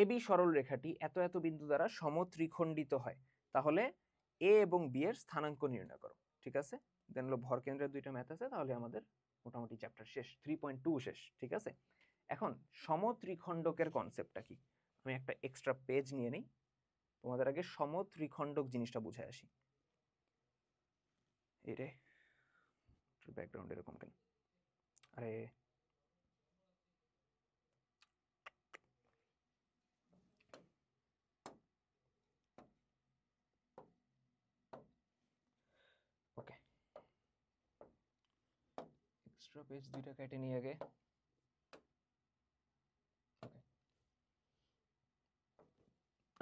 AB সরল রেখাটি এত এত বিন্দু দ্বারা সমত্রিখণ্ডিত হয়, তাহলে এ এবং বি এর স্থানাঙ্ক নির্ণয় করো। ঠিক আছে, দেন হলো ভর কেন্দ্রের দুইটা ম্যাথ আছে, তাহলে আমাদের মোটামুটি চ্যাপ্টার শেষ, 3.2 শেষ। ঠিক আছে, এখন সমত্রিখণ্ডকের কনসেপ্টটা কি, আমি একটা এক্সট্রা পেজ নিয়ে নেই, তোমাদের আগে সমত্রিখণ্ডক জিনিসটা বুঝায় আসি। এই রে ব্যাকগ্রাউন্ড এরকম কেন, আরে ওকে, এক্সট্রা পেজ দুইটা কেটে নিয়ে আগে। ওকে,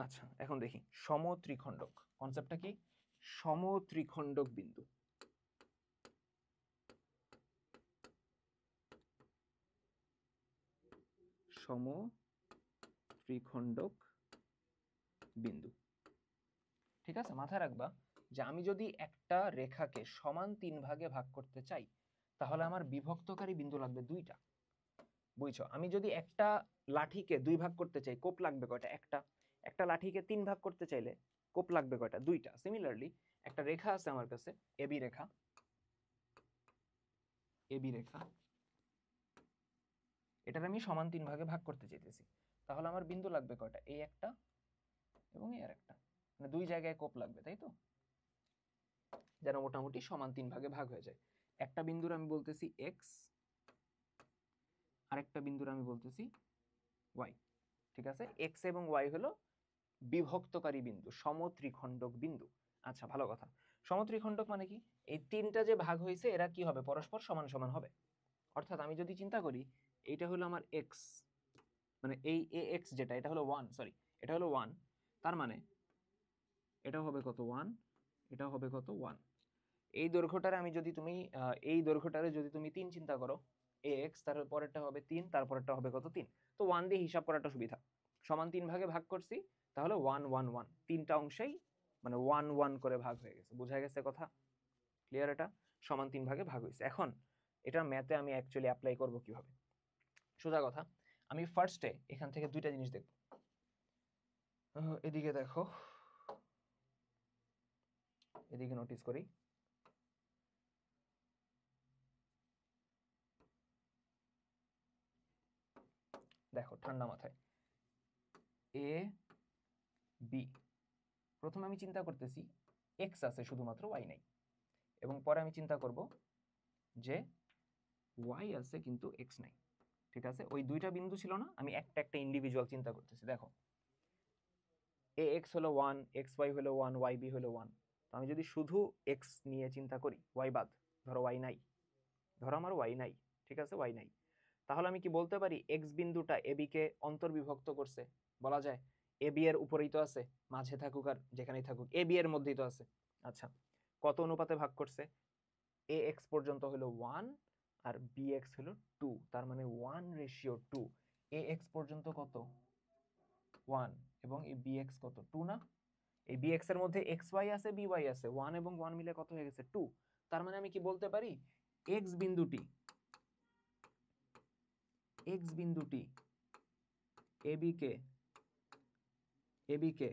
আচ্ছা এখন দেখি সমত্রিখণ্ডক কনসেপ্টটা কি। সমত্রিখণ্ডক বিন্দু, সমত্রিখণ্ডক বিন্দু। ঠিক আছে, মাথায় রাখবা যে আমি যদি একটা রেখাকে সমান 3 ভাগে ভাগ করতে চাই, তাহলে আমার বিভক্তকারী বিন্দু লাগবে দুইটা। বুঝছো, আমি যদি একটা লাঠিকে 2 ভাগ করতে চাই, কোপ লাগবে কয়টা? একটা। একটা লাঠিকে 3 ভাগ করতে চাইলে কোপ লাগবে কয়টা? দুইটা। সিমিলারলি একটা রেখা আছে আমার কাছে, এবি রেখা, এবি রেখা, এটার আমি সমান 3 ভাগে ভাগ করতে চাইতেছি, তাহলে আমার বিন্দু লাগবে কয়টা? এই একটা এবং এই আর একটা, মানে 2 জায়গায় কোপ লাগবে, তাই তো, যেন মোটামুটি সমান 3 ভাগে ভাগ হয়ে যায়। একটা বিন্দুর আমি বলতেছি এক্স, আরেকটা বিন্দুর আমি বলতেছি ওয়াই। ঠিক আছে, এক্স এবং ওয়াই হলো বিভক্তকারী বিন্দু, সমত্রিখণ্ডক বিন্দু। আচ্ছা ভালো কথা, সমত্রিখণ্ডক মানে কি? এই তিনটা যে ভাগ হয়েছে এরা কি হবে? পরস্পর সমান সমান হবে। অর্থাৎ আমি যদি চিন্তা করি, এইটা হলো আমার এক্স, মানে এই এ এক্স যেটা, এটা হলো 1, সরি এটা হলো 1, তার মানে এটাও হবে কত? 1, এটাও হবে কত? 1। এই দৈর্ঘ্যটারে আমি যদি তুমি এই দৈর্ঘ্যটারে যদি তুমি 3 চিন্তা করো, এক্স, তারপরেরটা হবে 3, তারপরেরটা হবে কত? 3। তো 1 দিয়ে হিসাব করাটা সুবিধা, সমান 3 ভাগে ভাগ করছি, তাহলে 1 1 1, তিনটা অংশেই মানে 1 1 করে ভাগ হয়ে গেছে। বোঝা গেছে কথা? ক্লিয়ার? এটা সমান 3 ভাগে ভাগ হয়েছে। এখন এটা ম্যাথে আমি অ্যাকচুয়ালি অ্যাপ্লাই করব কিভাবে? সোজা কথা, আমি ফার্স্টে এখান থেকে দুইটা জিনিস দেখব। এদিকে দেখো, এদিকে নোটিস করি, দেখো ঠান্ডা মাথায়, এ বি, প্রথমে আমি চিন্তা করতেছি এক্স আছে শুধুমাত্র, ওয়াই নাই, এবং পরে আমি চিন্তা করব যে ওয়াই আছে কিন্তু এক্স নাই। ঠিক আছে, ওই দুইটা বিন্দু ছিল না, আমি একটা একটা ইন্ডিভিজুয়াল চিন্তা করতেছি। দেখো এ এক্স হলো 1, এক্স ওয়াই হলো 1, ওয়াই বি হলো 1। তো আমি যদি শুধু এক্স নিয়ে চিন্তা করি, ওয়াই বাদ, ধরো ওয়াই নাই, ধরো আমার ওয়াই নাই, ঠিক আছে ওয়াই নাই, তাহলে আমি কি বলতে পারি এক্স বিন্দুটা এ বি কে অন্তর্বিভক্ত করছে? বলা যায়, এ বি এর উপরেই তো আছে, মাঝে থাকুক আর যেখানেই থাকুক, এ বি এর মধ্যেই তো আছে। আচ্ছা, কত অনুপাতে ভাগ করছে? এ এক্স পর্যন্ত হলো 1 আর বি এক্স হলো 2, তার মানে 1:2। এ এক্স পর্যন্ত কত? 1, এবং এই বি এক্স কত? 2 না? এই বি এক্স এর মধ্যে এক্স ওয়াই আছে, বি ওয়াই আছে, 1 এবং 1 মিলে কত হয়ে গেছে? 2। তার মানে আমি কি বলতে পারি এক্স বিন্দুটি, এক্স বিন্দুটি এবি কে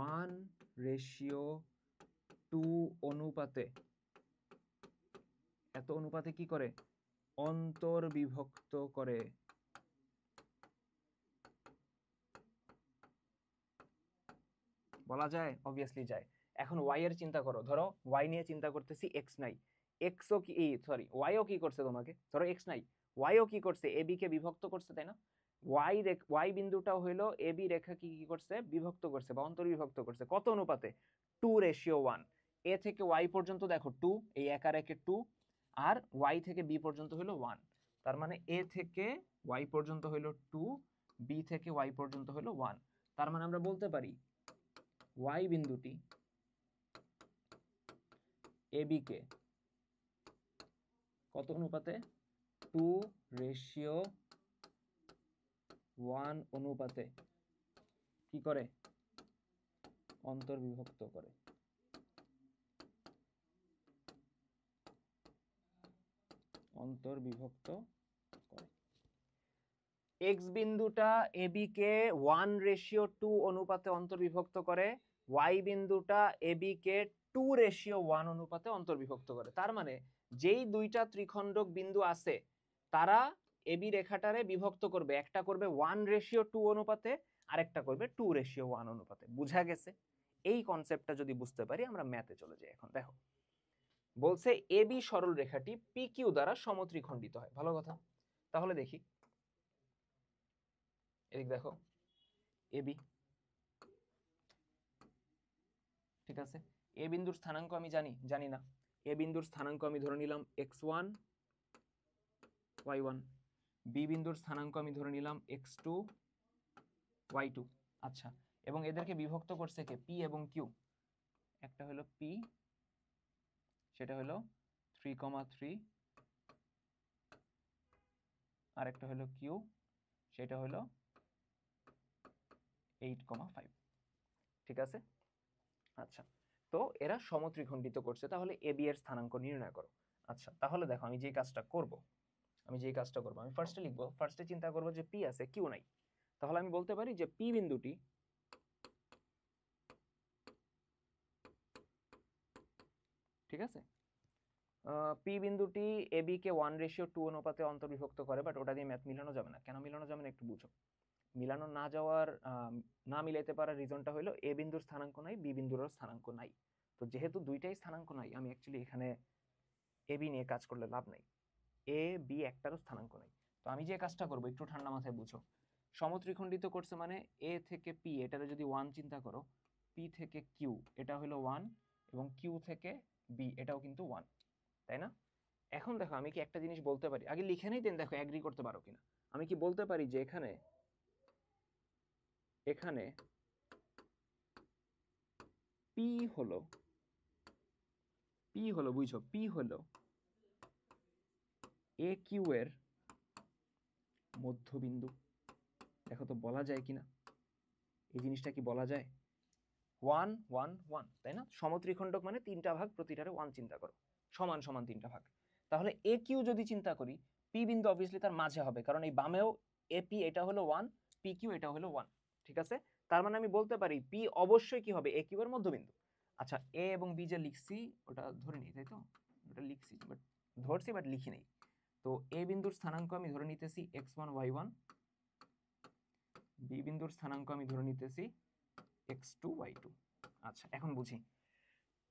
1:2 অনুপাতে, এত অনুপাতে কি করে? অন্তর্বিভক্ত করে। বলা যায়? অবভিয়াসলি যায়। এখন ওয়াই এর চিন্তা করো, ধরো ওয়াই নিয়ে চিন্তা করতেছি, এক্স নাই, এক্সও কি, সরি ওয়াইও কি করছে তোমাকে, ধরো এক্স নাই, ওয়াইও কি করছে? এ বি কে বিভক্ত করছে, তাই না? ওয়াই বিন্দুটাও হইলো এ বি রেখা কি কি করছে? বিভক্ত করছে বা অন্তর্বিভক্ত করছে। কত অনুপাতে? 2:1। এ থেকে ওয়াই পর্যন্ত দেখো 2, এই এক আর একে 2, আর ওয়াই থেকে বি পর্যন্ত হইলো 1। তার মানে এ থেকে ওয়াই পর্যন্ত হইলো 2, বি থেকে ওয়াই পর্যন্ত হইলো 1। তার মানে আমরা বলতে পারি ওয়াই বিন্দুটি এ বি কে কত অনুপাতে? 2:1 অনুপাতে কি করে? অন্তর্বিভক্ত করে। অন্তর্বিভক্ত করে। এক্স বিন্দুটা এবি কে 1:2 অনুপাতে অন্তর্বিভক্ত করে, ওয়াই বিন্দুটা এবি কে 2:1 অনুপাতে অন্তর্বিভক্ত করে। তার মানে যেই দুইটা ত্রিখণ্ডক বিন্দু আছে তারা এবি রেখাটারে বিভক্ত করবে, একটা করবে 1:2 অনুপাতে আর একটা করবে 2:1 অনুপাতে। বুঝা গেছে? এই কনসেপ্টটা যদি বুঝতে পারি আমরা ম্যাথে চলে যাই। এখন দেখো বলছে এবি সরল রেখাটি পি কিউ দ্বারা সমত্রিখণ্ডিত হয়। ভালো কথা, তাহলে দেখি এদিক দেখো এবি, ঠিক আছে। এ বিন্দুর স্থানাঙ্ক আমি জানি না। এ বিন্দুর স্থানাঙ্ক আমি ধরে নিলাম x1 y1, বি বিন্দুর স্থানাঙ্ক আমি ধরে নিলাম x2 y2। আচ্ছা, এবং এদেরকে বিভক্ত করছে কে? পি এবং কিউ। একটা হলো পি, সেটা হলো 3,3, আর একটা হলো কিউ, সেটা হলো 8,5। ঠিক আছে। আচ্ছা, তো এরা সমত্রিখণ্ডিত করছে, তাহলে এ বি এর স্থানাঙ্ক নির্ণয় করো। আচ্ছা, তাহলে দেখো আমি যে কাজটা করব, আমি ফার্স্টে লিখবো, ফার্স্টে চিন্তা করব যে পি আছে কিউ নাই। তাহলে আমি বলতে পারি যে পি বিন্দুটি ঠিক আছে, পি বিন্দুটি এ বি কে 1:2 অনুপাতে অন্তর্বিভক্ত করে, বাট ওটা দিয়ে ম্যাথ মিলানো যাবে না। কেন মিলানো যাবে না একটু বুঝো। মিলানো না যাওয়ার না মিলাইতে পারার রিজনটা হলো এ বিন্দুর স্থানাঙ্ক নাই, বি বিন্দুরও স্থানাঙ্ক নাই। তো যেহেতু দুইটাই স্থানাঙ্ক নাই, আমি অ্যাকচুয়ালি এখানে এ বি নিয়ে কাজ করলে লাভ নাই। এ বি একটারও স্থানাঙ্ক নাই। তো আমি যে কাজটা করবো একটু ঠান্ডা মাথায় বুঝো। সমত্রিখণ্ডিত করছে মানে এ থেকে পি এটারে যদি 1 চিন্তা করো, পি থেকে কিউ এটা হলো 1, এবং কিউ থেকে বি এটাও কিন্তু 1, তাই না? এখন দেখো আমি কি একটা জিনিস বলতে পারি, আগে লিখে নেই দেন দেখো এগ্রি করতে পারো কিনা। আমি কি বলতে পারি যে এখানে এখানে পি হলো বুঝছো, পি হলো এ কিউ এর মধ্যবিন্দু। দেখো তো বলা যায় কিনা, এই জিনিসটা কি বলা যায়? 1 1 1, তাই না? সমত্রিখণ্ডক মানে তিনটা ভাগ, প্রতিটারে 1 চিন্তা করো, সমান সমান তিনটা ভাগ। তাহলে এ কিউ যদি চিন্তা করি, পি বিন্দু অবভিয়াসলি তার মাঝে হবে, কারণ এই বামেও এপি এটা হলো 1, পি কিউ এটা হলো 1। ঠিক আছে, তার মানে আমি বলতে পারি পি অবশ্যই কি হবে? এ কিউ এর মধ্যবিন্দু। আচ্ছা, এ এবং বি যে লিখছি ওটা ধরে নিই, তাই তো? ওটা লিখছি বাট ধরছি বাট লিখি নেই। তো এ বিন্দুর স্থানাঙ্ক আমি ধরে নিতেছি x1 y1, বি বিন্দুর স্থানাঙ্ক আমি ধরে নিতেছি x2 y2। আচ্ছা, এখন বুঝি।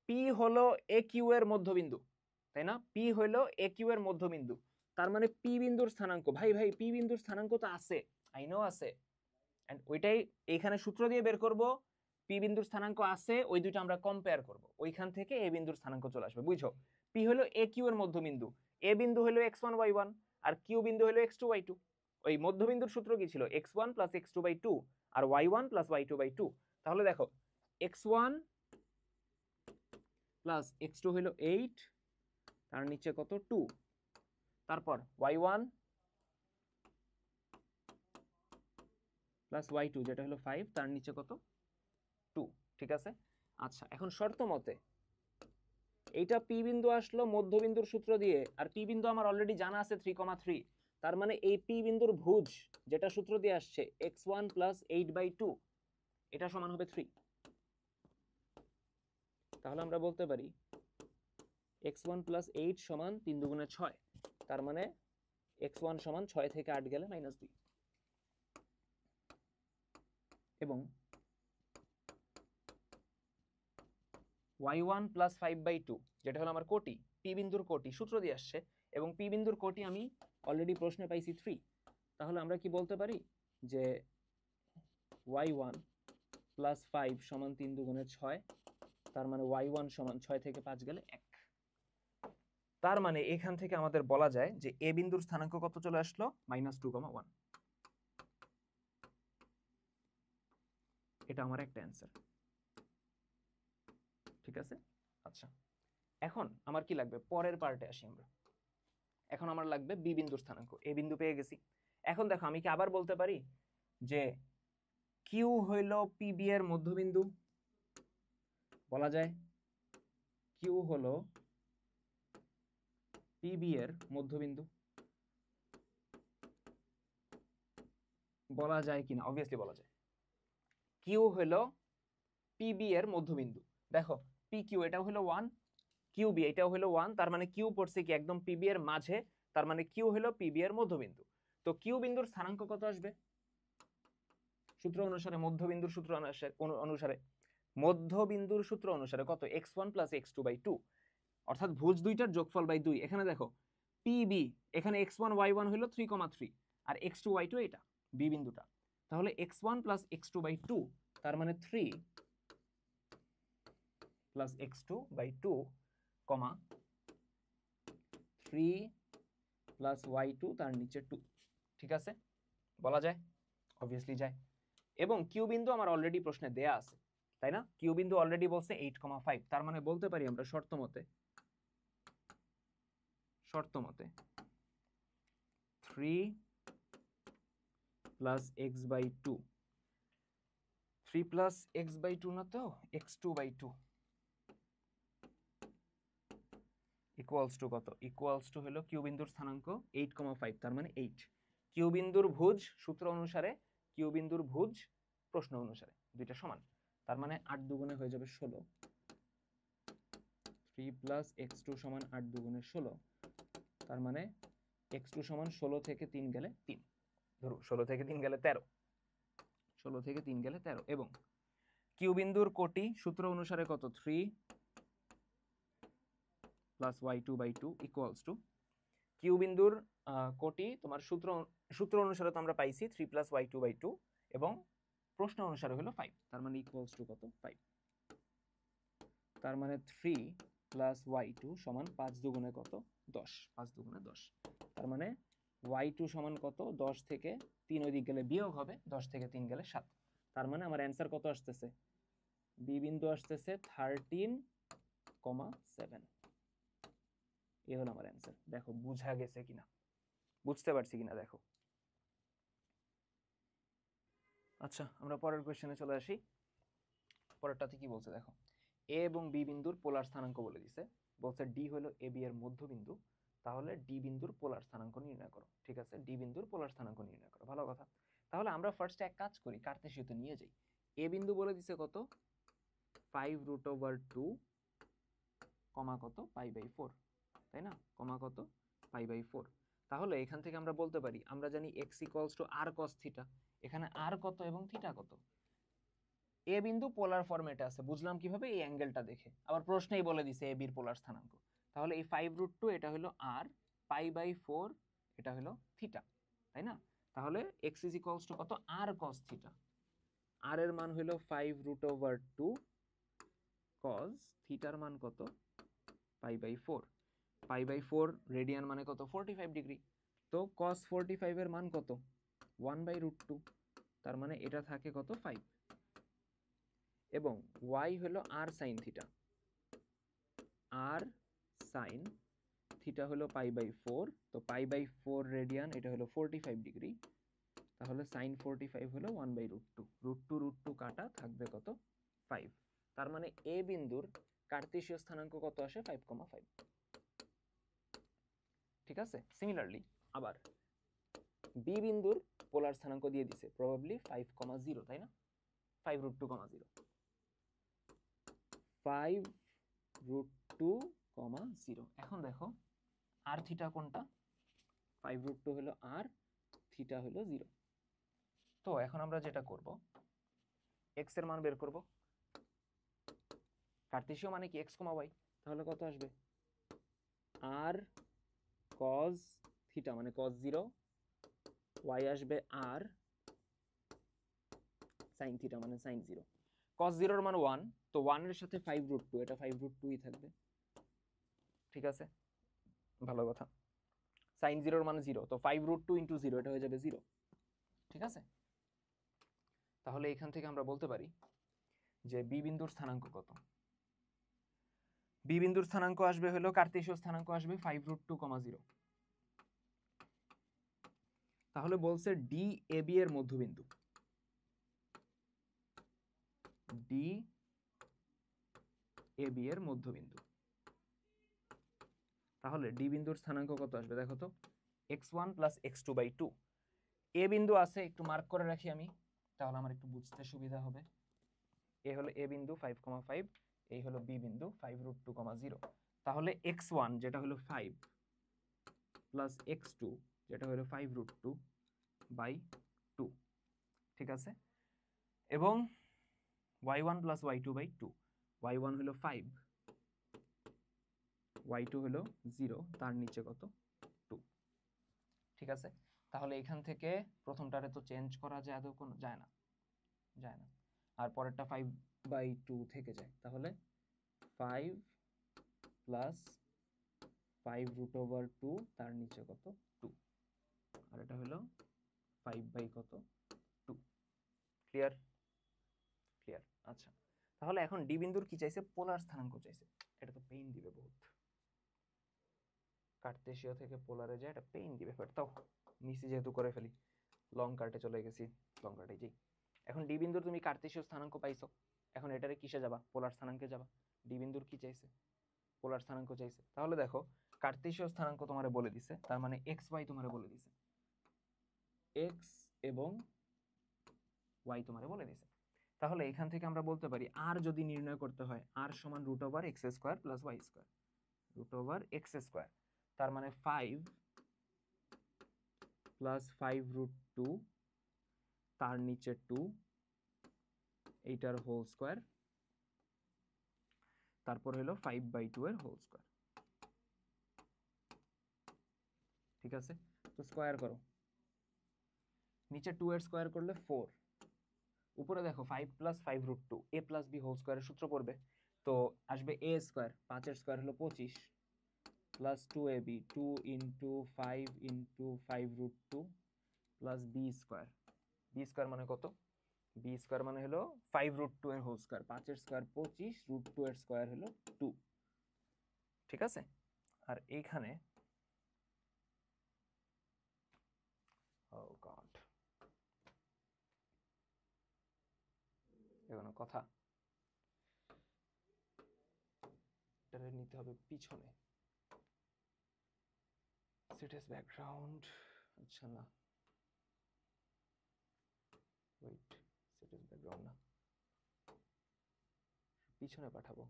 পি হলো এ কিউ এর মধ্যবিন্দু, তাই না? পি হলো এ কিউ এর মধ্যবিন্দু, তার মানে পি বিন্দুর স্থানাঙ্ক, ভাই পি বিন্দুর স্থানাঙ্ক তো আছে, আই নো আছে, এন্ড ওইটাই এখানে সূত্র দিয়ে বের করব। পি বিন্দুর স্থানাঙ্ক আছে, ওই দুটো আমরা কম্পেয়ার করব, ওইখান থেকে এ বিন্দুর স্থানাঙ্ক চলে আসবে। বুঝছো? পি হলো এ কিউ এর মধ্যবিন্দু, এ বিন্দু হলো x1 y1 আর কিউ বিন্দু হলো x2 y2। ওই মধ্যবিন্দুর সূত্র কি ছিল? x1 + x2/2 আর y1 + y2/2। তাহলে দেখো x1 + x2 হলো 8, তার নিচে কত? 2। তারপর y1 + y2 যেটা হলো 5, তার নিচে কত? 2। ঠিক আছে। আচ্ছা, এখন শর্ত মতে এইটা পি বিন্দু আসলো মধ্যবিন্দুর সূত্র দিয়ে, আর পি বিন্দু আমার অলরেডি জানা আছে 3,3। তার মানে এই পি বিন্দুর ভুজ যেটা সূত্র দিয়ে আসছে x1 + 8/2, এটা সমান হবে 3। তাহলে আমরা বলতে পারি x1 + 8 = 3 × 6। তার মানে x1 = 6 থেকে 8 গেলে -2, এবং y1 + 5/2 যেটা হলো আমার কোটি, পি বিন্দুর কোটি সূত্র দিয়ে আসছে, এবং পি বিন্দুর কোটি আমি অলরেডি প্রশ্নে পাইছি 3। তাহলে আমরা কি বলতে পারি যে y1 + 5 = 3 × 6, তার মানে y1 = 6 থেকে 5 গেলে 1। তার মানে এখান থেকে আমাদের বলা যায় যে এ বিন্দুর স্থানাঙ্ক কত চলে আসলো? -2,1। এটা আমার একটা অ্যান্সার। ঠিক আছে। আচ্ছা, এখন আমার কি লাগবে? পরের পার্টে আসি আমরা। এখন আমার লাগবে বি বিন্দুর স্থানাঙ্ক। এ বিন্দু পেয়ে গেছি। এখন দেখো আমি কি আবার বলতে পারি যে কিউ হইল পি বি এর মধ্যবিন্দু? বলা যায় কিউ হলো পি বি এর মধ্যবিন্দু। বলা যায় কিনা, অবভিয়াসলি বলা যায়। কিউ হলো পিবি এর মধ্যবিন্দু। দেখো পি কিউ এটাও হলো 1, কিউ বি এটাও হলো 1, তার মানে কিউ পড়ছে কি একদম পিবি এর মাঝে, তার মানে কিউ হলো পিবি এর মধ্যবিন্দু। তো কিউ বিন্দুর স্থানাঙ্ক কত আসবে সূত্র অনুসারে, মধ্যবিন্দুর সূত্র অনুসারে মধ্যবিন্দুর সূত্র অনুসারে কত, x1 + x2/2, অর্থাৎ ভুজ দুইটার যোগফল বাই 2। এখানে দেখো পিবি, এখানে x1 y1 হলো 3,3 আর x2 y2 এটা বি বিন্দুটা, তাহলে x1 + x2/2 তার মানে 3 + x2/2, 3 + y2 তার নিচে 2। ঠিক আছে, বলা যায়, অবভিয়াসলি যায়। এবং কিউ বিন্দু আমার অলরেডি প্রশ্নে দেয়া আছে, তাই না? কিউ বিন্দু অলরেডি বলছে 8,5, তার মানে বলতে পারি আমরা শর্ত মতে 3 + x/2, 3 + x/2 না তো x2/2 ইকুয়ালস টু কত, ইকুয়ালস টু হলো কিউ বিন্দুর স্থানাঙ্ক 8,5, তার মানে 8। কিউ বিন্দুর ভুজ সূত্র অনুসারে, কিউ বিন্দুর ভুজ প্রশ্ন অনুসারে দুইটা সমান, তার মানে 8 দুগুণে হয়ে যাবে 16। 3 + x2 = 8 দুগুণে 16, তার মানে x2 = 16 থেকে 3 গেলে 3, ধরো 16 থেকে 3 গেলে 13, 16 থেকে 3 গেলে 13। এবং কিউ বিন্দুর কোটি সূত্র অনুসারে কত, 3 + y2/2 ইকুয়ালস টু, কিউ বিন্দুর কোটি তোমার সূত্র অনুসারে তো আমরা পাইছি 3 + y2/2 এবং প্রশ্ন অনুসারে হলো 5, তার মানে ইকুয়ালস টু কত, 5। তার মানে 3 + y2 = 5 দুগুণে কত, 10, 5 দুগুণে 10, তার মানে y2 = কত, 10 থেকে 3 ওই দিক গেলে বিয়োগ হবে, 10 থেকে 3 গেলে 7, তার মানে আমার অ্যান্সার কত আসতেছে, বি বিন্দু আসতেছে 13,7। এই হলো আমার অ্যান্সার। দেখো বুঝা গেছে কিনা, বুঝতে পারছি কিনা দেখো। আচ্ছা, আমরা পরের কোশ্চেনে চলে আসি। পরেরটাতে কি বলছে দেখো, এ এবং বি বিন্দুর পোলার স্থানাঙ্ক বলে দিছে, বলছে ডি হলো এ বি এর মধ্যবিন্দু, তাহলে ডি বিন্দুর পোলার স্থানাঙ্ক নির্ণয় করো। ঠিক আছে, ডি বিন্দুর পোলার স্থানাঙ্ক নির্ণয় করো, ভালো কথা। তাহলে আমরা ফার্স্টে এক কাজ করি, কার্তেশীয়তে নিয়ে যাই। এ বিন্দু বলে দিছে কত, 5√2 কত π/4, তাই না, কত π/4। তাহলে এখান থেকে আমরা বলতে পারি, আমরা জানি x = r cos θ, এখানে r কত এবং থিটা কত। এ বিন্দু পোলার ফরম্যাটে আছে, বুঝলাম কিভাবে, এই অ্যাঙ্গেলটা দেখে। আবার প্রশ্নেই বলে দিছে এ বির পোলার স্থানাঙ্ক, তাহলে এই 5√2 এটা হলো r, π/4 এটা হলো থিটা, তাই না? তাহলে x = কত, r cos θ, r এর মান হলো 5√2 cos থিটার মান কত, π/4, π/4 রেডিয়ান মানে কত, 45 ডিগ্রি। তো cos 45 এর মান কত, 1/√2, তার মানে এটা থাকে কত, 5। এবং y হলো r sin θ, r sin θ হলো π/4, তো π/4 রেডিয়ান এটা হলো 45 ডিগ্রি, তাহলে sin 45 হলো 1/√2, √2 কাটা থাকবে কত, 5। তার মানে এ বিন্দুর কার্তেশীয় স্থানাঙ্ক কত আসে, 5,5। ঠিক আছে, সিমিলারলি আবার বি বিন্দুর পোলার স্থানাঙ্ক দিয়ে দিছে প্রবাবলি 5,0, তাই না, 5√2,0, 5√2,0। এখন দেখো আর থিটা কোনটা, 5√2 হলো আর, থিটা হলো 0। তো এখন আমরা যেটা করব, x এর মান বের করব, কার্তেশীয় মানে কি x, y, তাহলে কত আসবে, r cos θ মানে cos 0, y আসবে r sin θ মানে sin 0। cos 0 এর মান 1, তো 1 এর সাথে 5√2, এটা 5√2ই থাকবে। ঠিক আছে, ভালো কথা। sin 0 এর মান 0, তো 5√2 × 0 এটা হয়ে যাবে 0। ঠিক আছে, তাহলে এখান থেকে আমরা বলতে পারি যে বি বিন্দুর স্থানাঙ্ক কত, বি বিন্দুর স্থানাঙ্ক আসবে হলো, কার্তেশীয় স্থানাঙ্ক আসবে 5√2,0। তাহলে বলছে ডি এ বি এর মধ্যবিন্দু, ডি এ বি এর মধ্যবিন্দু, তাহলে ডি বিন্দুর স্থানাঙ্ক কত আসবে দেখো তো, x1 + x2/2। এ বিন্দু আছে, একটু মার্ক করে রাখি আমি, তাহলে আমার একটু বুঝতে সুবিধা হবে। এ হলো এ বিন্দু 5,5, এই হলো বি বিন্দু 5√2,0। তাহলে x1 যেটা হলো 5 প্লাস x2 যেটা হলো 5√2/2, ঠিক আছে। এবং y1 প্লাস y2/2, y1 হলো 5, y2 হলো 0, তার নিচে কত 2, ঠিক আছে। তাহলে এখান থেকে প্রথমটারে তো চেঞ্জ করা যায়, আদৌ কোনো যায় না, যায় না, আর পরেরটা 5/2 থেকে যায়। তাহলে 5 প্লাস 5√2, তার নিচে কত 2, আর এটা হলো 5/2। ক্লিয়ার? ক্লিয়ার। আচ্ছা, তাহলে এখন ডি বিন্দুর কি চাইছে? পোলার স্থানাঙ্ক চাইছে। এটা তো পেইন দিবে বহুত, কার্তেশীয় থেকে পোলারে যায়, এটা পেইন দিবে। বাট তাও নিচে যেহেতু করে ফেলি, লং কার্টে চলে গেছি, লং কার্টে যাই। এখন ডি বিন্দুর তুমি কার্তেশীয় স্থানাঙ্ক পাইছো, এখন এটারে কিসে যাবা? পোলার স্থানাঙ্কে যাবা। ডি বিন্দুর কি চাইছে? পোলার স্থানাঙ্ক চাইছে। তাহলে দেখো কার্তেশীয় স্থানাঙ্ক তোমারে বলে দিছে, তার মানে এক্স ওয়াই তোমারে বলে দিছে, এক্স এবং ওয়াই তোমারে বলে দিছে। তাহলে এখান থেকে আমরা বলতে পারি আর যদি নির্ণয় করতে হয়, আর সমান √(x² + y², √(x²), তার মানে 5 প্লাস 5√2, তার নিচে 2, এইটার হোল স্কয়ার, তারপর হলো 5/2 এর হোল স্কয়ার, ঠিক আছে। তো স্কয়ার করো, নিচে 2 এর স্কয়ার করলে 4, উপরে দেখো 5 plus 5√2, a plus b whole স্কয়ারের সূত্র পড়বে, তো আসবে a স্কয়ার, 5 এর স্কয়ার হলো 25, plus 2ab, 2 into 5 into 5√2 plus b square, b square মানে কত? b স্কয়ার মানে হলো 5√2 এর হোল স্কয়ার, 5 এর স্কয়ার 25, √2 এর স্কয়ার হলো 2, ঠিক আছে। আর এইখানে ও গড, এগুলো কথা, এটারে নিতে হবে পিছনে, সিটেস ব্যাকগ্রাউন্ড, আচ্ছা না, ওয়েট, সিটেস ব্যাকগ্রাউন্ড না, পিছনে পাঠাবো।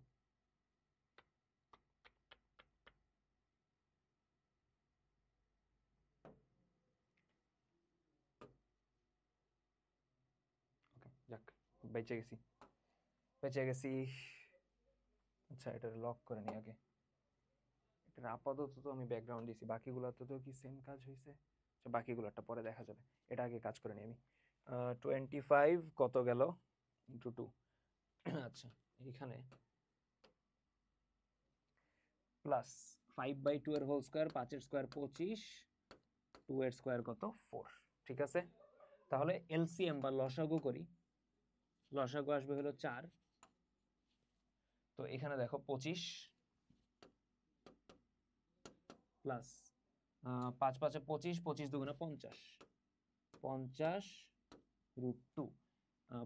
ওকে, যাক, বেঁচে গেছি, বেঁচে গেছি। আচ্ছা, এটা লক করে নি আগে, এটা আপাতত তো আমি ব্যাকগ্রাউন্ড দিছি, বাকিগুলোতে তো কি সেম কাজ হয়েছে, আচ্ছা বাকিগুলোটা পরে দেখা যাবে, এটা আগে কাজ করে নিই আমি। 25 কত গেল ইন্টু 2, আচ্ছা এখানে প্লাস 5/2 এর হোল স্কয়ার, 5 এর স্কয়ার 25, 2 এর স্কয়ার কত 4, ঠিক আছে। তাহলে এলসিএম বা লসাগু করি, লসাগু আসবে হলো 4, তো এখানে দেখো 25 প্লাস 5 5 25, 25 দুগুণে 50, 50√2,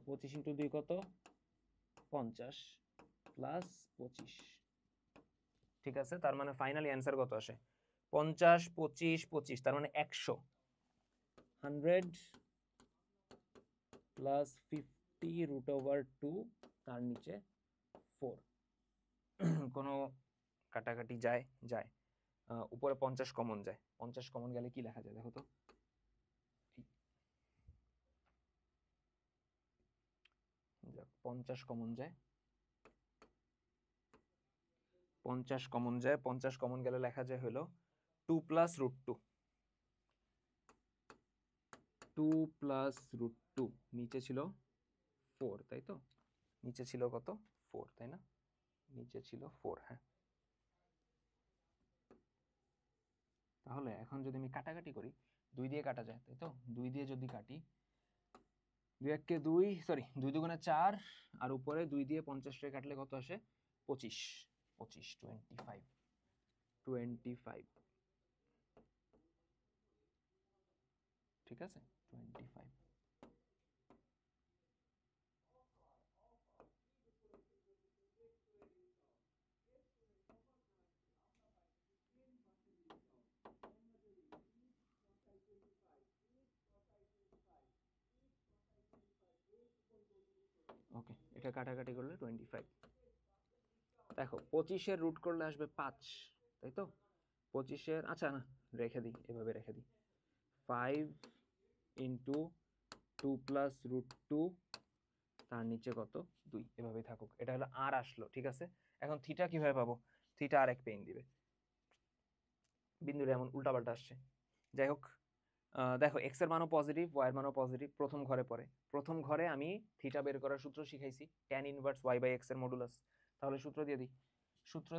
25 ইন্টু 2 কত 50, প্লাস 25, ঠিক আছে। তার মানে ফাইনালি অ্যান্সার কত আসে? 50, 25, 25, তার মানে 100, 100 প্লাস 50√2, তার নিচে 4, কোনো কাটাকাটি যায়? যায়। উপরে 50 কমন যায়, 50 কমন গেলে কি লেখা যায় দেখো তো, 50 কমন যায়, 50 কমন যায়, 50 কমন গেলে লেখা যায় হলো 2 প্লাস √2, 2 প্লাস √2, নিচে ছিল 4, তাই তো, নিচে ছিল কত 4, তাই না, নিচে ছিল 4, হ্যাঁ। তাহলে এখন যদি আমি কাটাকাটি করি, 2 দিয়ে কাটা যায়, তাই তো, 2 দিয়ে যদি কাটি, 2 1 কে 2, সরি 2 দুগুণে 4, আর উপরে 2 দিয়ে 50 রে কাটলে কত আসে 25, 25, 25, 25, ঠিক আছে 25। রেখে কাটাকাটি করলে 25। দেখো 25-এর রুট করলে আসবে 5, তাই তো? 25-এর, আচ্ছা না রেখে দিই, এভাবে রেখে দিই, 5 ইন্টু 2 প্লাস রুট 2 তার নিচে কত 2, এভাবেই থাকুক। এটা হলো আর আসলো, ঠিক আছে। এখন থিটা কিভাবে পাবো? থিটা আর এক পেইন দিবে, বিন্দুটা এমন উল্টাপাল্টা আসছে। যাই হোক, দেখো এক্স এর মানও পজিটিভ, ওয়াই এর মানও পজিটিভ, প্রথম ঘরে পড়ে। প্রথম ঘরে আমি থিটা বের করার সূত্র শিখাইছি, tan inverse y by x এর মডুলাস। তাহলে সূত্র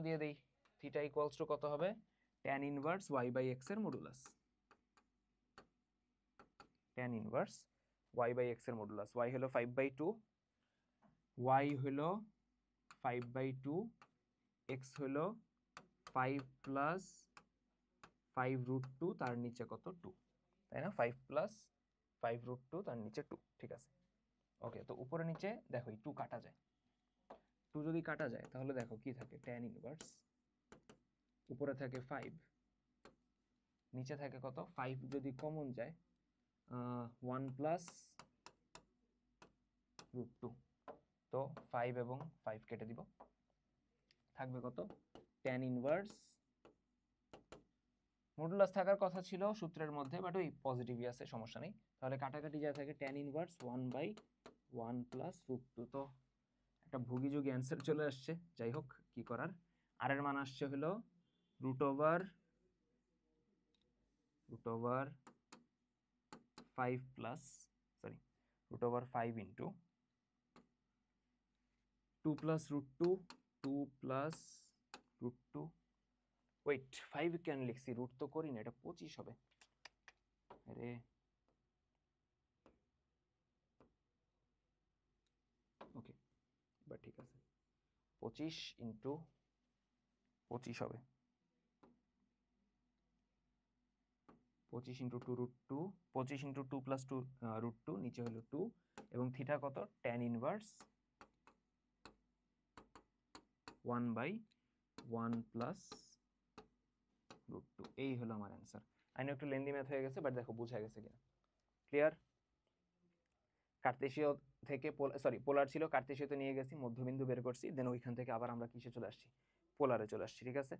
দিয়ে দিই, থিটা ইকুয়ালস টু কত হবে? tan inverse y by x এর modulus. tan inverse y by x এর মডুলাস, ওয়াই হলো 5/2, ওয়াই হলো 5/2, এক্স হলো 5 প্লাস 5√2 তার নিচে কত 2, তাই না? 5 প্লাস 5√2 তার নিচে 2, ঠিক আছে। ওকে, তো উপরে নিচে দেখো এই 2 কাটা যায়, 2 যদি কাটা যায় তাহলে দেখো কি থাকে, tan ইনভার্স, উপরে থাকে 5, নিচে থাকে কত 5, যদি কমন যায় 1 প্লাস √2, তো 5 এবং 5 কেটে দিব, থাকবে কত tan ইনভার্স, মডুলাস থাকার কথা ছিল সূত্রের মধ্যে, বাট ওই পজিটিভই আছে, সমস্যা নেই। তাহলে কাটাকাটি যা থাকে tan ইনভার্স 1/1 প্লাস √2, তো একটা ভুগিযোগী অ্যান্সার চলে আসছে। যাই হোক, কি করার, আর এর মান আসছে হলো root over 5 plus, sorry, root over 5 into 2 plus √2, 2 plus √2, wait 5 কেন লিখছি, রুট তো করি না, এটা 25 হবে। আরে ওকে, এবার ঠিক আছে, 25 ইন্টু 25 হবে, 25 ইন্টু 2√2, 25 ইন্টু 2 প্লাস 2 √2, নিচে হলো 2, এবং থিটা কত tan ইনভার্স 1/1 প্লাস √2, এই হলো আমার অ্যান্সার। আইনো একটু লেন্দি ম্যাথ হয়ে গেছে, বাট দেখো বুঝা গেছে কিনা, ক্লিয়ার? কার্তেশীয় থেকে পোলার ছিল, কার্তেশীয়তে নিয়ে গেছি, মধ্যবিন্দু বের করছি, দেন ওইখান থেকে আবার আমরা কিসে চলে আসছি, পোলারে চলে আসছি, ঠিক আছে।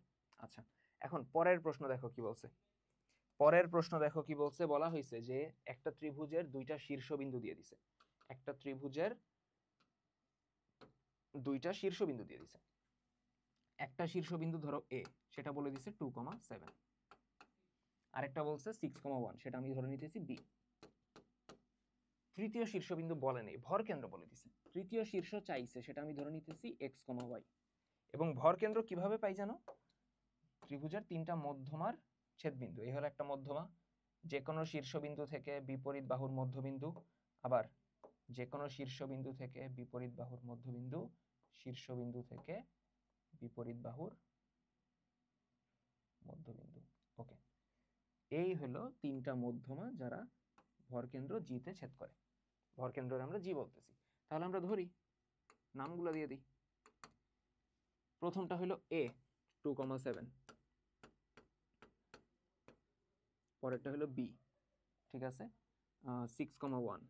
আচ্ছা, এখন পরের প্রশ্ন দেখো কি বলছে। বলা হয়েছে যে একটা ত্রিভুজের দুইটা শীর্ষবিন্দু দিয়ে দিছে, একটা ত্রিভুজের দুইটা শীর্ষবিন্দু দিয়ে দিছে। একটা শীর্ষবিন্দু ধরো এ, সেটা বলে দিছে 2,7, আরেকটা বলছে 6,1, সেটা আমি ধরে নিতেছি বি। তৃতীয় শীর্ষবিন্দু বলে নেই, ভর কেন্দ্র বলে দিছে। তৃতীয় শীর্ষ চাইছে, সেটা আমি ধরে নিতেছি এক্স, ওয়াই। এবং ভর কেন্দ্র কিভাবে পাই জানো? ত্রিভুজের তিনটা মধ্যমার ছেদবিন্দু, এই হলো একটা মধ্যমা, যে কোনো শীর্ষবিন্দু থেকে বিপরীত বাহুর মধ্যবিন্দু, আবার যে কোনো শীর্ষবিন্দু থেকে বিপরীত বাহুর মধ্যবিন্দু, শীর্ষবিন্দু থেকে বিপরীত বাহুর মধ্যবিন্দু। ওকে, এই হলো তিনটা মধ্যমা যারা ভরকেন্দ্র জিতে ছেদ করে, ভরকেন্দ্র আমরা জি বলতেছি। তাহলে আমরা ধরি, নামগুলো দিয়ে দিই। প্রথমটা হলো এ 2,7, পরেরটা হলো বি, ঠিক আছে, 6,1,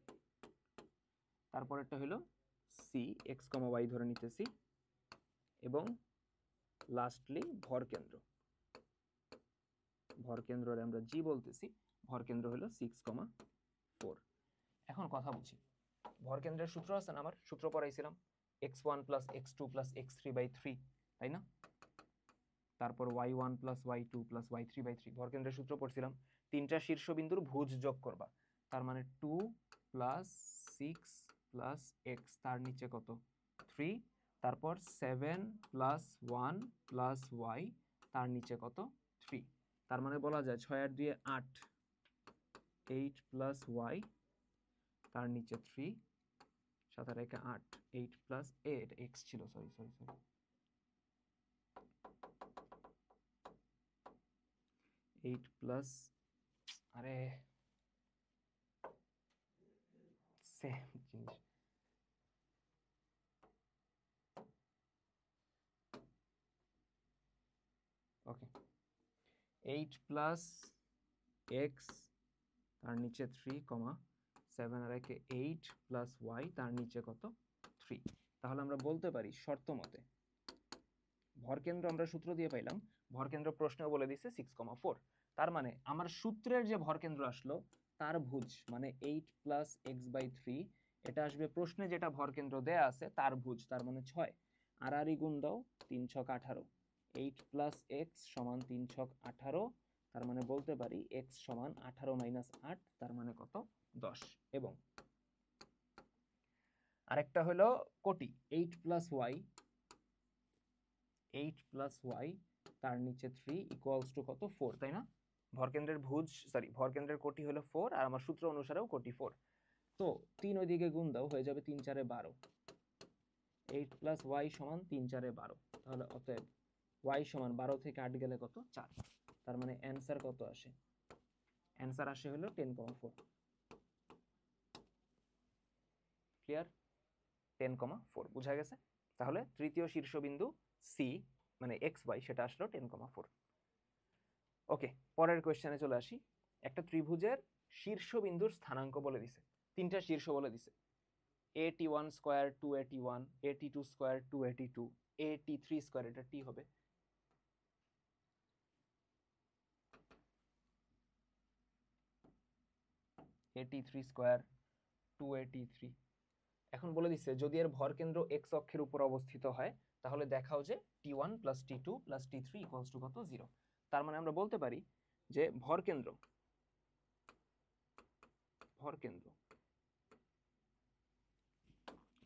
তারপরেরটা হলো সি এক্স, ওয়াই ধরে নিতেছি, এবং লাস্টলি ভরকেন্দ্র আমরা জি বলতেছি, ভরকেন্দ্র হলো 6,4। এখন কথা বুঝি, ভরকেন্দ্রের সূত্র আছে না, আমার সূত্র পড়াইছিলাম, x1 plus x2 plus x3/3, তাই না? তারপর y1 plus y2 plus y3/3, ভরকেন্দ্রের সূত্র পড়ছিলাম। তিনটা শীর্ষবিন্দুর ভুজ যোগ করবা, তার মানে 2 প্লাস 6 প্লাস x, তার নিচে কত 3, তারপর 7 প্লাস 1 প্লাস y, তার নিচে কত 3, তার মানে বলা যায় 6 আর 2 8, 8 প্লাস y, তার নিচে 3, 7 আর 1 8, 8 প্লাস এটা x ছিল, সরি 8 প্লাস, আরে সেম জিনিস, ওকে, 8 প্লাস x, তার নিচে 3, 7 আর 1 8 প্লাস y, তার নিচে কত 3, তাহলে আমরা বলতে পারি শর্ত মতে ভরকেন্দ্র আমরা সূত্র দিয়ে পাইলাম, ভরকেন্দ্র প্রশ্নেও বলে দিছে 6,4। তার মানে আমার সূত্রের যে ভরকেন্দ্র আসলো তার ভুজ মানে 8 প্লাস এক্স বাই 3, এটা আসবে প্রশ্নে যেটা ভরকেন্দ্র দেয়া আছে তার ভুজ, তার মানে 6। আর আর গুণ দাও, 3 ছক 18, 8 প্লাস এক্স সমান 3 ছক 18, তার মানে বলতে পারি এক্স সমান 18 মাইনাস 8, তার মানে কত 10। এবং আরেকটা হলো কোটি 8 প্লাস ওয়াই, 8 প্লাস ওয়াই তার নিচে 3 ইকুয়ালস টু কত 4, তাই না? ভরকেন্দ্রের ভুজ ভরকেন্দ্রের কোটি হলো 4 আর আমার সূত্র অনুসারেও কোটি 4। তো 3 ওইদিকে গুণ দাও, হয়ে যাবে 3 4 12, 8 প্লাস ওয়াই সমান 3 4 12। তাহলে অতএব ওয়াই সমান 12 থেকে 8 গেলে কত 4, তার মানে অ্যান্সার কত আসে? অ্যান্সার আসে হলো 10,4। ক্লিয়ার? 10,4 বুঝা গেছে? তাহলে তৃতীয় শীর্ষবিন্দু সি মানে এক্স ওয়াই সেটা আসলো 10,4। ওকে, পরের কোয়েশ্চেনে চলে আসি। একটা ত্রিভুজের শীর্ষবিন্দুর স্থানাঙ্ক বলে দিছে, তিনটা শীর্ষ বলে দিছে, AT1 square 281, AT2 square 282, AT3 square, এটা টি হবে। AT3 square 283। এখন বলে দিচ্ছে যদি এর ভরকেন্দ্র এক্স অক্ষের উপর অবস্থিত হয় তাহলে দেখাও যে T1 plus T2 plus T3 equals to কত 0। তার মানে আমরা বলতে পারি যে ভরকেন্দ্র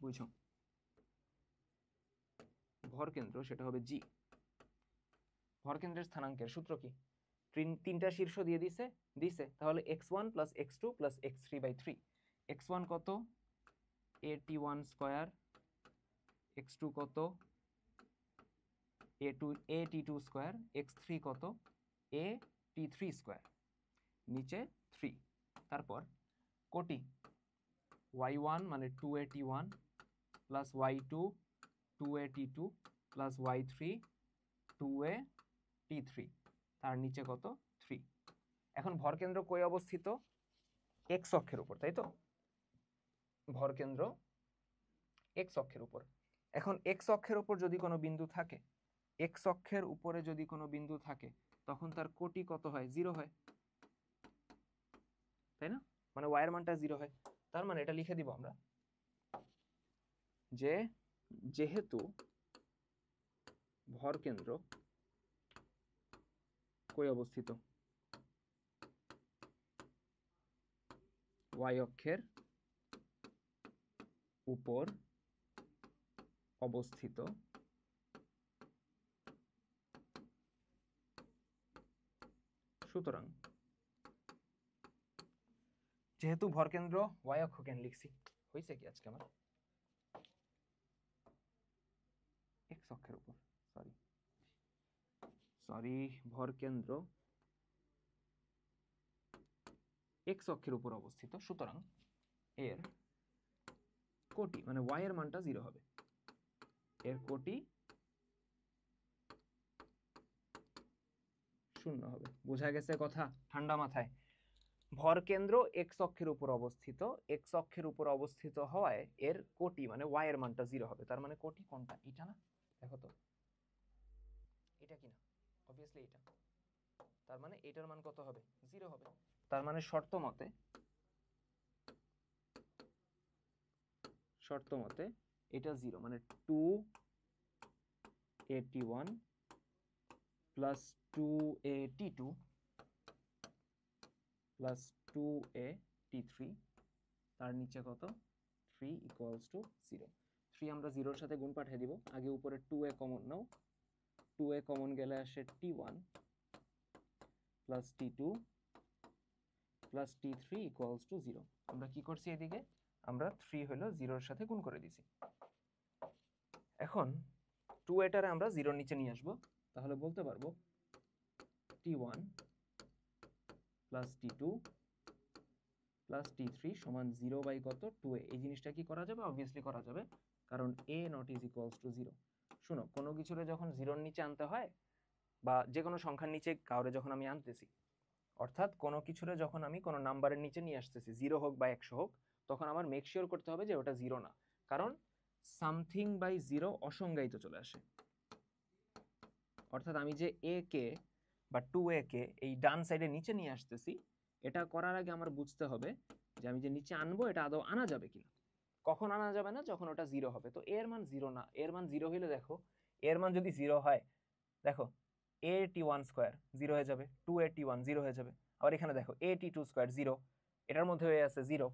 বুঝছো, ভরকেন্দ্র সেটা হবে জি। ভরকেন্দ্রের স্থানাঙ্কের সূত্র কি? তিনটা শীর্ষ দিয়ে দিছে তাহলে x1 plus x2 plus x3 by 3। x1 কত? AT1 স্কয়ার, x2 কত? AT2 স্কয়ার, x3 কত? AT3 স্কয়ার, নিচে 3। তারপর কোটি y1 মানে 281 plus y2 282 plus y3 2AT3, তার নিচে কত 3। এখন ভরকেন্দ্র কই অবস্থিত? এক্স অক্ষের উপর, তাই তো? ভরকেন্দ্র এক্স অক্ষের উপর। এখন এক্স অক্ষের উপর যদি কোনো বিন্দু থাকে, এক্স অক্ষের উপরে যদি কোনো বিন্দু থাকে তখন তার কোটি কত হয়? 0 হয়, তাই না? মানে ওয়াই এর মানটা 0 হয়। তার মানে এটা লিখে দিব আমরা যে যেহেতু ভরকেন্দ্র কই অবস্থিত? ওয়াই অক্ষের উপর অবস্থিত, সুতরাং যেহেতু ভরকেন্দ্র ওয়াই অক্ষ কেন লিখছি, হয়েছে কি আজকে আমার এক্স অক্ষের উপর, সরি ভরকেন্দ্র এক্স অক্ষের উপর অবস্থিত, সুতরাং এর কোটি মানে ওয়াই এর মানটা 0 হবে, এর কোটি 0 হবে। বোঝা গেছে কথা? ঠান্ডা মাথায়। ভরকেন্দ্র এক্স অক্ষের উপর অবস্থিত, এক্স অক্ষের উপর অবস্থিত হওয়ায় এর কোটি মানে ওয়াই এর মানটা 0 হবে। তার মানে কোটি কোনটা? এটা না? দেখো তো এটা কি না? অবভিয়াসলি এটা। তার মানে এটার মান কত হবে? 0 হবে। তার মানে শর্ত মতে এটা 0 মানে 281 প্লাস 2AT2 প্লাস 2AT3, তার নিচে কত 3 ইকুয়ালস টু 0। 3 আমরা 0-র সাথে গুণ পাঠিয়ে দিব। আগে উপরে 2A কমন নাও, 2A কমন গেলে আসে T1 plus T2 plus T3 equals to 0। আমরা কি করছি এদিকে? আমরা 3 হলো 0-র সাথে গুণ করে দিছি। এখন 2এটারে আমরা 0-র নিচে নিয়ে আসবো, তাহলে বলতে পারবো T1 plus T2 plus T3 সমান 0 বাই কত 2A। এই জিনিসটা কি করা যাবে? অবভিয়াসলি করা যাবে, কারণ A not is equals to 0। শোনো, কোনো কিছুরে যখন 0-র নিচে আনতে হয় বা যে কোনো সংখ্যার নিচে কাউরে যখন আমি আনতেছি, অর্থাৎ কোনো কিছুরে যখন আমি কোনো নাম্বারের নিচে নিয়ে আসতেছি 0 হোক বা 100 হোক, তখন আমার মেক শিওর করতে হবে যে ওটা 0 না। কারণ সামথিং বাই জিরো অসংজ্ঞায়িত চলে আসে। অর্থাৎ আমি যে এ কে বা 2a কে এই ডান সাইডে নিচে নিয়ে আসতেছি, এটা করার আগে আমার বুঝতে হবে যে আমি যে নিচে আনবো এটা আদৌ আনা যাবে কিনা। কখন আনা যাবে না? যখন ওটা জিরো হবে। তো এর মান জিরো না, এর মান জিরো হইলে দেখো, এর মান যদি জিরো হয়, দেখো a_t1 স্কোয়ার জিরো হয়ে যাবে, 2a_t1 জিরো হয়ে যাবে। আবার এখানে দেখো a_t2 স্কোয়ার জিরো, এটার মধ্যে হয়ে আছে জিরো,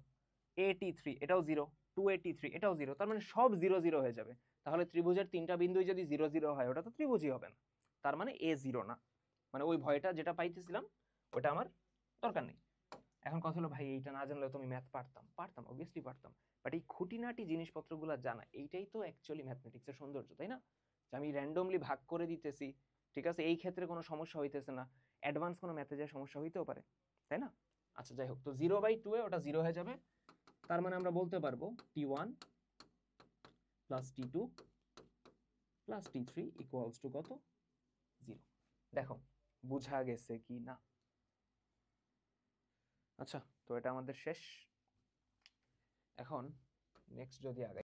a_t3 এটাও জিরো, 2a_t3 এটাও জিরো, তার মানে সব জিরো জিরো হয়ে যাবে। তাহলে ত্রিভুজের তিনটা বিন্দুই যদি জিরো জিরো হয়, ওটা তো ত্রিভুজই হবে না, তার মানে এ জিরো না। মানে ওই ভয়টা যেটা পাইতেছিলাম ওটা আমার দরকার নেই। এখন কথা হলো, ভাই এইটা না জানলেও তুমি ম্যাথ পারতাম। পারতাম, অবভিয়াসলি পারতাম, বাট এই খুঁটিনাটি জিনিসপত্রগুলো জানা, এইটাই তো অ্যাকচুয়ালি ম্যাথমেটিক্সের সৌন্দর্য, তাই না? যে আমি র্যান্ডমলি ভাগ করে দিতেছি, ঠিক আছে, এই ক্ষেত্রে কোনো সমস্যা হইতেছে না, অ্যাডভান্স কোনো ম্যাথে যায় সমস্যা হইতেও পারে, তাই না? আচ্ছা যাই হোক, তো 0/2 এ ওটা জিরো হয়ে যাবে। তার মানে আমরা বলতে পারবো t1 plus t2 plus t3 equals to কত? জিরো। দেখো বুঝা গেছে কি না? আচ্ছা, তো এটা আমাদের শেষ। এখন নেক্সট যদি আগাই,